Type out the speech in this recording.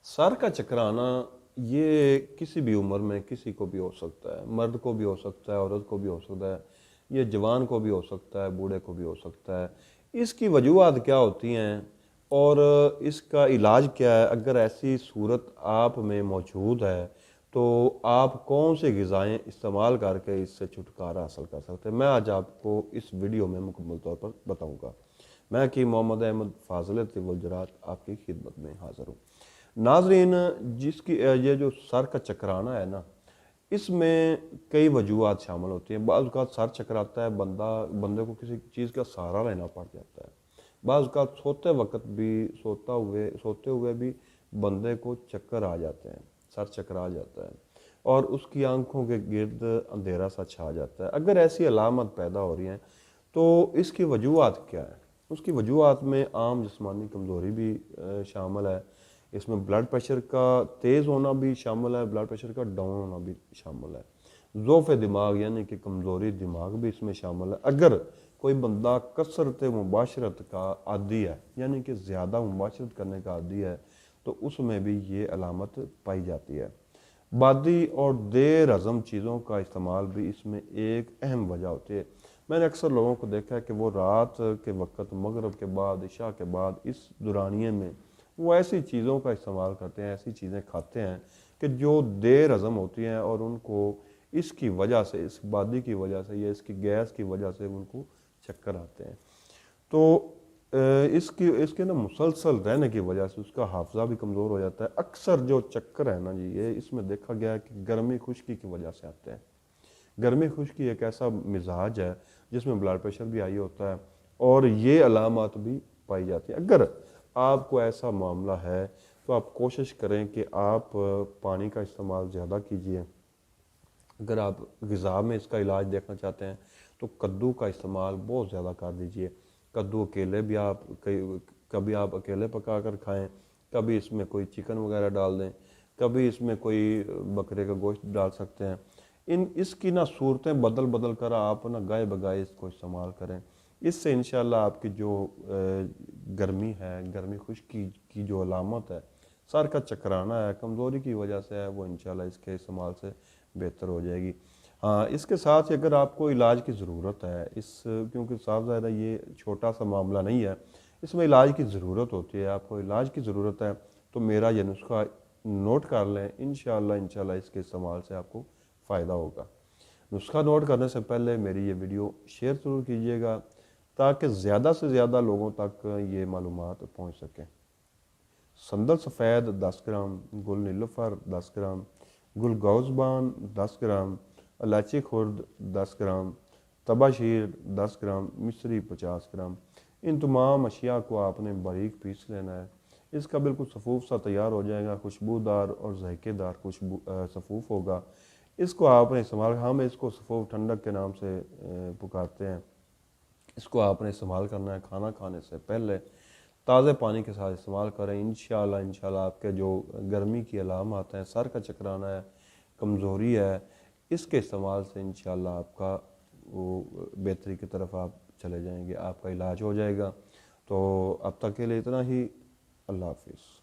Sir का चकराना ये किसी भी उम्र में किसी को भी हो सकता है। मर्द को भी हो सकता है, औरत को भी हो सकता है, ये जवान को भी हो सकता है, बूढ़े को भी हो सकता है। इसकी वजूहत क्या होती हैं और इसका इलाज क्या है? अगर ऐसी सूरत आप में मौजूद है तो आप कौन से ग़िज़ाएँ इस्तेमाल करके इससे छुटकारा हासिल कर सकते हैं, मैं आज आपको इस वीडियो में मुकम्मल तौर पर बताऊँगा। मैं हकीम मोहम्मद अहमद फ़ाज़िल तिब्बुल जराहत आपकी खिदमत में हाज़िर हूँ। नाज़रीन, जिसकी ये जो सर का चकराना है ना, इसमें कई वजूहत शामिल होती हैं। बाज़ औक़ात सर चकराता है, बंदे को किसी चीज़ का सहारा लेना पड़ जाता है। बाज़ औक़ात सोते वक़्त भी सोते हुए भी बंदे को चक्कर आ जाते हैं, सर चकरा जाता है और उसकी आंखों के गिर्द अंधेरा सा छा जाता है। अगर ऐसी अलामत पैदा हो रही हैं तो इसकी वजूहत क्या है? उसकी वजूहत में आम जिस्मानी कमज़ोरी भी शामिल है। इसमें ब्लड प्रेशर का तेज़ होना भी शामिल है, ब्लड प्रेशर का डाउन होना भी शामिल है। ज़ोफ़ दिमाग यानी कि कमज़ोरी दिमाग भी इसमें शामिल है। अगर कोई बंदा कसरत मुबाशरत का आदी है, यानी कि ज़्यादा मुबाशरत करने का आदी है, तो उसमें भी ये अलामत पाई जाती है। बादी और देर हज़म चीज़ों का इस्तेमाल भी इसमें एक अहम वजह होती है। मैंने अक्सर लोगों को देखा है कि वो रात के वक़्त मगरिब के बाद, इशा के बाद, इस दौरानिए में वो ऐसी चीज़ों का इस्तेमाल करते हैं, ऐसी चीज़ें खाते हैं कि जो देर हज़म होती हैं और उनको इसकी वजह से, इस बादी की वजह से या इसकी गैस की वजह से उनको चक्कर आते हैं। तो इसके ना मुसलसल रहने की वजह से उसका हाफ़ज़ा भी कमज़ोर हो जाता है। अक्सर जो चक्कर है ना जी, ये इसमें देखा गया है कि गर्मी खुश्की की वजह से आते हैं। गर्मी खुश्की एक ऐसा मिजाज है जिसमें ब्लड प्रेशर भी हाई होता है और ये अलामत भी पाई जाती है। अगर आपको ऐसा मामला है तो आप कोशिश करें कि आप पानी का इस्तेमाल ज़्यादा कीजिए। अगर आप ग़िज़ा में इसका इलाज देखना चाहते हैं तो कद्दू का इस्तेमाल बहुत ज़्यादा कर दीजिए। कद्दू अकेले भी आप कभी आप अकेले पका कर खाएँ, कभी इसमें कोई चिकन वगैरह डाल दें, कभी इसमें कोई बकरे का गोश्त डाल सकते हैं। इसकी ना सूरतें बदल बदल कर आप ना गाए बगाए इसको इस्तेमाल करें। इससे इंशाल्लाह आपकी जो गर्मी है, गर्मी खुश्की की जो अलामत है, सर का चकराना है, कमज़ोरी की वजह से है, वो इंशाल्लाह इसके इस्तेमाल से बेहतर हो जाएगी। हाँ, इसके साथ ही अगर आपको इलाज की ज़रूरत है, क्योंकि साफ ज़ाहिर है ये छोटा सा मामला नहीं है, इसमें इलाज की ज़रूरत होती है। आपको इलाज की ज़रूरत है तो मेरा ये नुस्खा नोट कर लें। इंशाल्लाह इसके इस्तेमाल से आपको फ़ायदा होगा। नुस्खा नोट करने से पहले मेरी ये वीडियो शेयर ज़रूर कीजिएगा ताकि ज़्यादा से ज़्यादा लोगों तक ये मालूमात पहुँच सकें। संदल सफ़ेद 10 ग्राम, गुल नीलुफ़र 10 ग्राम, गुल गौज़बान 10 ग्राम, इलायची खुर्द 10 ग्राम, तबाशीर 10 ग्राम, मिश्री 50 ग्राम। इन तमाम अशिया को आपने बारीक पीस लेना है। इसका बिल्कुल सफ़ूफ़ सा तैयार हो जाएगा, खुशबूदार और ज़ायकेदार सफ़ूफ़ होगा। इसको आपने इस्तेमाल, हम इसको सफ़ूफ़ ठंडक के नाम से पुकारते हैं। इसको आपने इस्तेमाल करना है खाना खाने से पहले ताज़े पानी के साथ इस्तेमाल करें। इंशाल्लाह आपके जो गर्मी की अलामत हैं, सर का चकराना है, कमज़ोरी है, इसके इस्तेमाल से इंशाल्लाह आपका वो बेहतरी की तरफ आप चले जाएंगे, आपका इलाज हो जाएगा। तो अब तक के लिए इतना ही। अल्लाह हाफ़िज़।